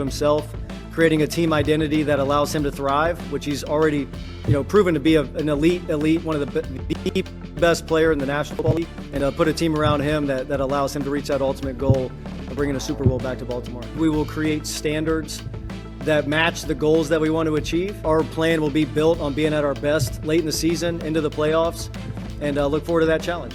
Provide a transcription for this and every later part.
himself, creating a team identity that allows him to thrive, which he's already, proven to be an elite, one of the best player in the National Football League, and put a team around him that allows him to reach that ultimate goal of bringing a Super Bowl back to Baltimore. We will create standards that match the goals that we want to achieve. Our plan will be built on being at our best late in the season, into the playoffs, and look forward to that challenge.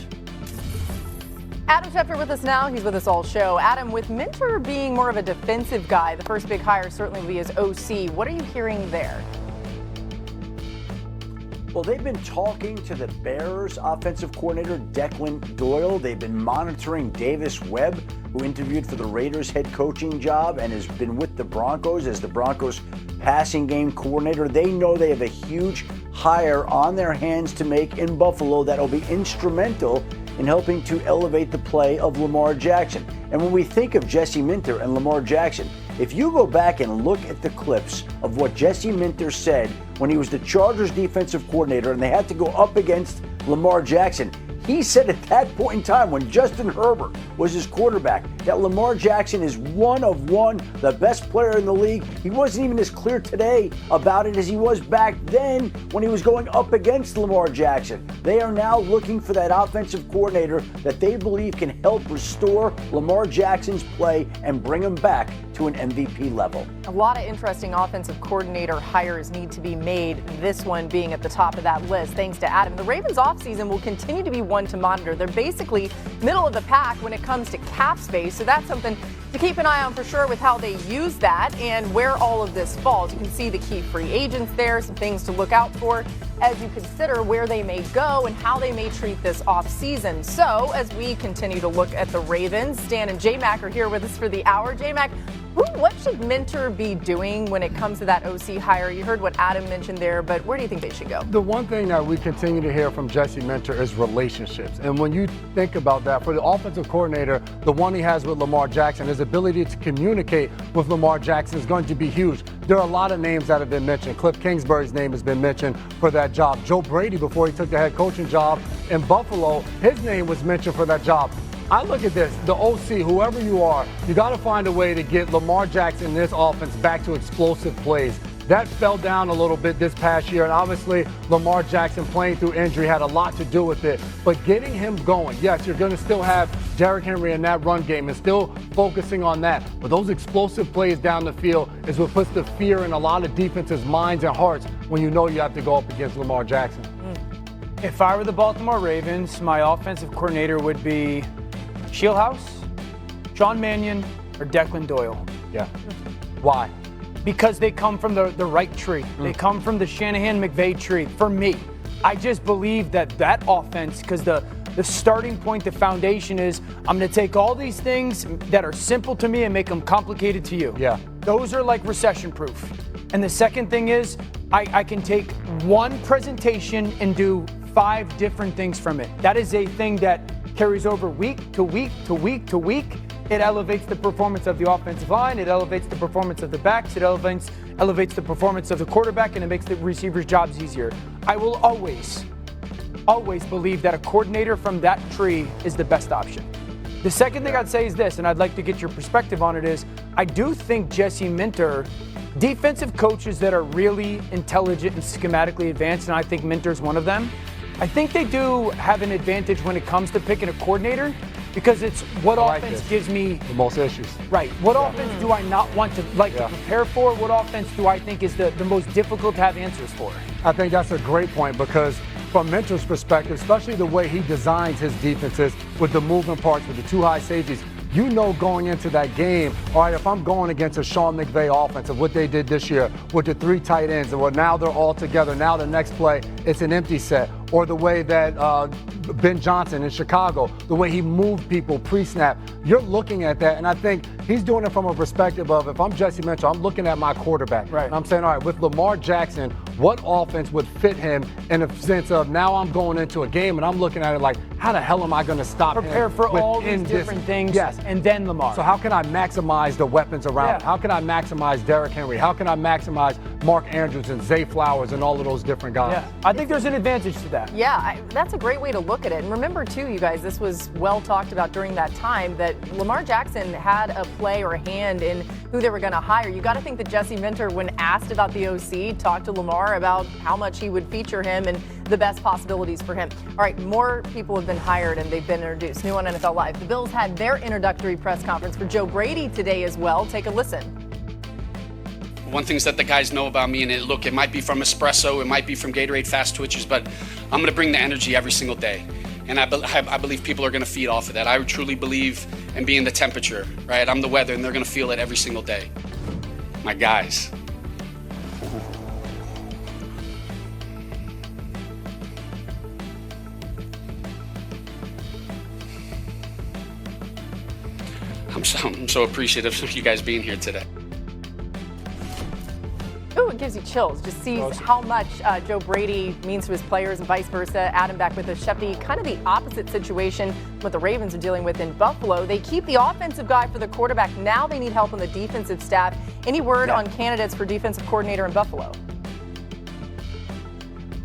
Adam Schefter with us now. He's with us all show. Adam, with Minter being more of a defensive guy, the first big hire certainly will be his OC. What are you hearing there? Well, they've been talking to the Bears offensive coordinator, Declan Doyle. They've been monitoring Davis Webb, who interviewed for the Raiders head coaching job and has been with the Broncos as the Broncos passing game coordinator. They know they have a huge hire on their hands to make in Buffalo that will be instrumental in helping to elevate the play of Lamar Jackson. And when we think of Jesse Minter and Lamar Jackson, if you go back and look at the clips of what Jesse Minter said when he was the Chargers defensive coordinator and they had to go up against Lamar Jackson, he said at that point in time when Justin Herbert was his quarterback that Lamar Jackson is one of one, the best player in the league. He wasn't even as clear today about it as he was back then when he was going up against Lamar Jackson. They are now looking for that offensive coordinator that they believe can help restore Lamar Jackson's play and bring him back to an MVP level. A lot of interesting offensive coordinator hires need to be made, this one being at the top of that list, thanks to Adam. The Ravens offseason will continue to be one to monitor. They're basically middle of the pack when it comes to cap space, so that's something to keep an eye on for sure with how they use that and where all of this falls. You can see the key free agents there, some things to look out for as you consider where they may go and how they may treat this offseason. So as we continue to look at the Ravens, Stan and J-Mac are here with us for the hour. J-Mac, what should Minter be doing when it comes to that OC hire? You heard what Adam mentioned there, but where do you think they should go? The one thing that we continue to hear from Jesse Minter is relationships. And when you think about that, for the offensive coordinator, the one he has with Lamar Jackson, his ability to communicate with Lamar Jackson is going to be huge. There are a lot of names that have been mentioned. Cliff Kingsbury's name has been mentioned for that job. Joe Brady, before he took the head coaching job in Buffalo, his name was mentioned for that job. I look at this, the OC, whoever you are, you got to find a way to get Lamar Jackson and this offense back to explosive plays. That fell down a little bit this past year, and obviously Lamar Jackson playing through injury had a lot to do with it. But getting him going, yes, you're going to still have Derrick Henry in that run game and still focusing on that. But those explosive plays down the field is what puts the fear in a lot of defenses' minds and hearts when you know you have to go up against Lamar Jackson. If I were the Baltimore Ravens, my offensive coordinator would be Shieldhouse, Sean Mannion, or Declan Doyle. Yeah. Why? Because they come from the right tree. They come from the Shanahan-McVay tree. For me, I just believe that offense, because the starting point, the foundation is, I'm going to take all these things that are simple to me and make them complicated to you. Yeah. Those are like recession-proof. And the second thing is, I can take one presentation and do 5 different things from it. That is a thing that carries over week to week to week to week. It elevates the performance of the offensive line. It elevates the performance of the backs. It elevates the performance of the quarterback, and it makes the receivers' jobs easier. I will always believe that a coordinator from that tree is the best option. The second thing I'd say is this, and I'd like to get your perspective on it, is I do think Jesse Minter, defensive coaches that are really intelligent and schematically advanced, and I think Minter's one of them, I think they do have an advantage when it comes to picking a coordinator, because it's what offense gives me the most issues. Right. What offense do I not want to to prepare for? What offense do I think is the most difficult to have answers for? I think that's a great point, because from Minter's perspective, especially the way he designs his defenses with the moving parts, with the 2 high safeties, you know going into that game, all right, if I'm going against a Sean McVay offense of what they did this year with the 3 tight ends, and well, now they're all together, now the next play, it's an empty set. Or the way that Ben Johnson in Chicago, the way he moved people pre-snap, you're looking at that, and I think he's doing it from a perspective of, if I'm Jesse Minter, I'm looking at my quarterback. Right. And I'm saying, all right, with Lamar Jackson, what offense would fit him in a sense of, now I'm going into a game and I'm looking at it like, how the hell am I going to stop him? Prepare for all these different things, yes, and then Lamar. So how can I maximize the weapons around him? How can I maximize Derrick Henry? How can I maximize Mark Andrews and Zay Flowers and all of those different guys? Yeah, I think there's an advantage to that. Yeah, that's a great way to look at it. And remember, too, you guys, this was well talked about during that time, that Lamar Jackson had a play or a hand in who they were going to hire. You got to think that Jesse Minter, when asked about the OC, talked to Lamar about how much he would feature him and the best possibilities for him. All right, more people have been hired and they've been introduced. New on NFL Live. The Bills had their introductory press conference for Joe Brady today as well. Take a listen. One thing that the guys know about me, and it might be from espresso, it might be from Gatorade Fast Twitches, but I'm going to bring the energy every single day. And I believe people are going to feed off of that. I truly believe in being the temperature, right? I'm the weather, and they're going to feel it every single day. My guys. I'm so appreciative of you guys being here today. Ooh, it gives you chills. Just sees how much Joe Brady means to his players and vice versa. Adam back with us. Shefty, kind of the opposite situation what the Ravens are dealing with in Buffalo. They keep the offensive guy for the quarterback. Now they need help on the defensive staff. Any word on candidates for defensive coordinator in Buffalo?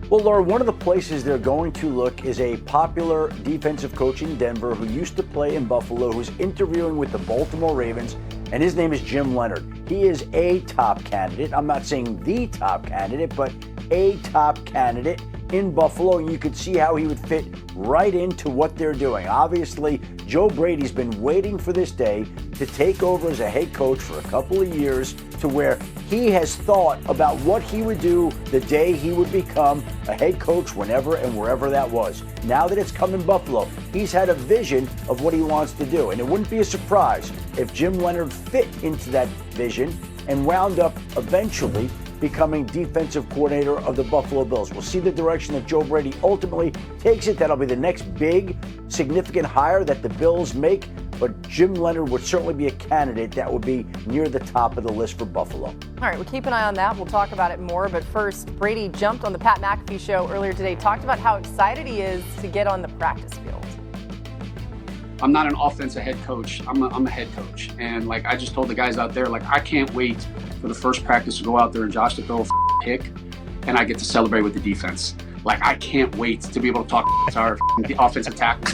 Well, Laura, one of the places they're going to look is a popular defensive coach in Denver who used to play in Buffalo, who's interviewing with the Baltimore Ravens, and his name is Jim Leonhard. He is a top candidate. I'm not saying the top candidate, but a top candidate in Buffalo, and you could see how he would fit right into what they're doing. Obviously, Joe Brady's been waiting for this day to take over as a head coach for a couple of years, to where he has thought about what he would do the day he would become a head coach, whenever and wherever that was. Now that it's come in Buffalo, he's had a vision of what he wants to do, and it wouldn't be a surprise if Jim Leonhard fit into that vision and wound up eventually becoming defensive coordinator of the Buffalo Bills. We'll see the direction that Joe Brady ultimately takes it. That'll be the next big, significant hire that the Bills make. But Jim Leonhard would certainly be a candidate that would be near the top of the list for Buffalo. All right, we'll keep an eye on that. We'll talk about it more. But first, Brady jumped on the Pat McAfee show earlier today, talked about how excited he is to get on the practice field. I'm not an offensive head coach. I'm a head coach. And like I just told the guys out there, like I can't wait for the first practice to go out there and Josh to throw a pick and I get to celebrate with the defense. Like I can't wait to be able to talk to our offensive tackles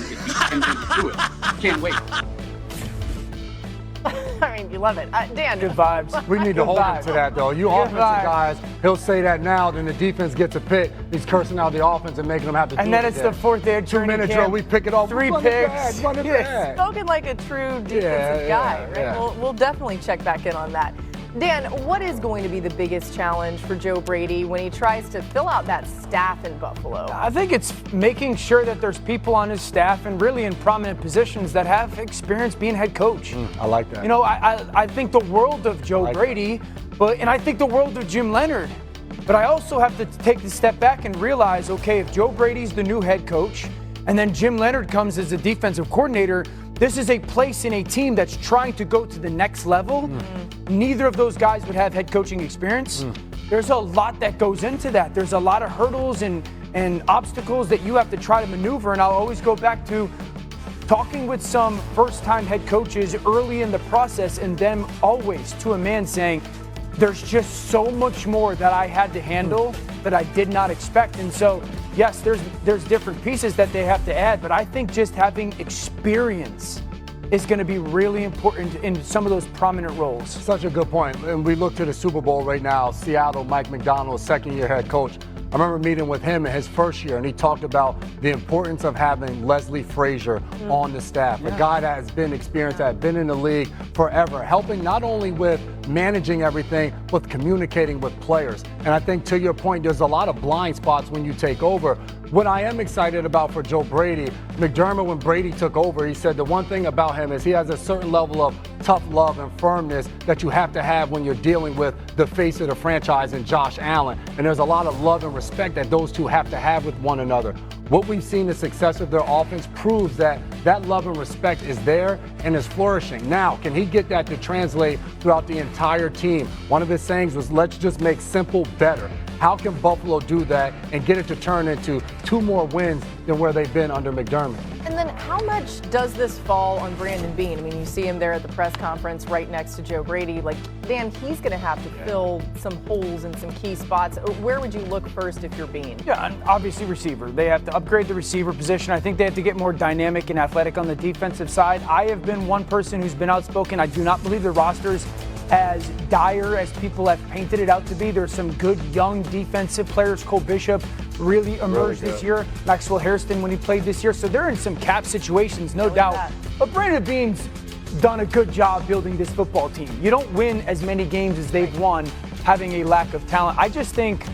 and get do it. Can't wait. I mean, you love it. Dan. Good vibes. We need to hold him to that, though. You offensive guys, he'll say that now, then the defense gets a pick. He's cursing out the offense and making them have to do it. And then it's the fourth day of 2 minutes drill, we pick it off. 3 picks. Run it back. Spoken like a true defensive guy, right? Yeah. We'll definitely check back in on that. Dan, what is going to be the biggest challenge for Joe Brady when he tries to fill out that staff in Buffalo? I think it's making sure that there's people on his staff and really in prominent positions that have experience being head coach. I like that. You know, I think the world of Joe Brady, and I think the world of Jim Leonhard. But I also have to take the step back and realize, okay, if Joe Brady's the new head coach and then Jim Leonhard comes as a defensive coordinator, this is a place in a team that's trying to go to the next level. Neither of those guys would have head coaching experience. There's a lot that goes into that. There's a lot of hurdles and obstacles that you have to try to maneuver. And I'll always go back to talking with some first-time head coaches early in the process and them always to a man saying, there's just so much more that I had to handle that I did not expect. And so, yes, there's different pieces that they have to add, but I think just having experience is going to be really important in some of those prominent roles. Such a good point. And we look to the Super Bowl right now. Seattle, Mike McDonald, second-year head coach. I remember meeting with him in his first year, and he talked about the importance of having Leslie Frazier on the staff, a guy that has been experienced, that has been in the league forever, helping not only with managing everything, but communicating with players. And I think to your point, there's a lot of blind spots when you take over. What I am excited about for Joe Brady, McDermott, when Brady took over, he said the one thing about him is he has a certain level of tough love and firmness that you have to have when you're dealing with the face of the franchise in Josh Allen. And there's a lot of love and respect that those two have to have with one another. What we've seen, the success of their offense proves that that love and respect is there and is flourishing. Now, can he get that to translate throughout the entire team? One of his sayings was, let's just make simple better. How can Buffalo do that and get it to turn into 2 more wins than where they've been under McDermott? And then how much does this fall on Brandon Beane? I mean, you see him there at the press conference right next to Joe Brady. Like, Dan, he's going to have to fill some holes in some key spots. Where would you look first if you're Beane? Yeah, and obviously receiver. They have to upgrade the receiver position. I think they have to get more dynamic and athletic on the defensive side. I have been one person who's been outspoken. I do not believe the roster's as dire as people have painted it out to be. There's some good young defensive players. Cole Bishop really emerged this year. Maxwell Hairston when he played this year. So they're in some cap situations, no doubt. But Brandon Beane's done a good job building this football team. You don't win as many games as they've won having a lack of talent. I just think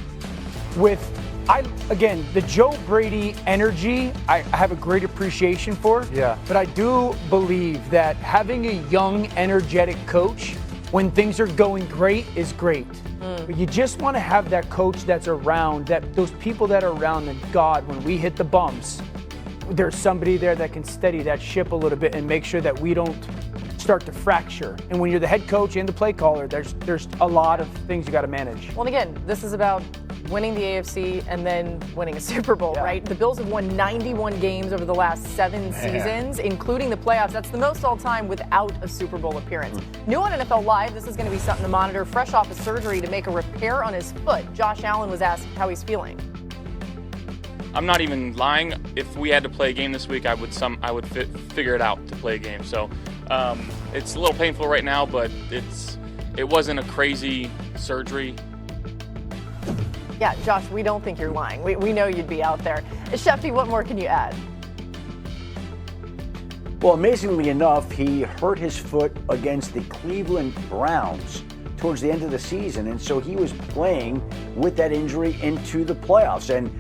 again, the Joe Brady energy, I have a great appreciation for. Yeah. But I do believe that having a young, energetic coach when things are going great is great. But you just want to have that coach that's around, those people that are around, and God, when we hit the bumps, there's somebody there that can steady that ship a little bit and make sure that we don't start to fracture. And when you're the head coach and the play caller, there's a lot of things you got to manage. Well, and again, this is about winning the AFC and then winning a Super Bowl, right? The Bills have won 91 games over the last 7 seasons, including the playoffs. That's the most all time without a Super Bowl appearance. New on NFL Live, this is going to be something to monitor. Fresh off a surgery to make a repair on his foot, Josh Allen was asked how he's feeling. I'm not even lying. If we had to play a game this week, I would figure it out to play a game. So it's a little painful right now, but it wasn't a crazy surgery. Yeah, Josh, we don't think you're lying. We know you'd be out there. Sheffy, what more can you add? Well, amazingly enough, he hurt his foot against the Cleveland Browns towards the end of the season, and so he was playing with that injury into the playoffs. And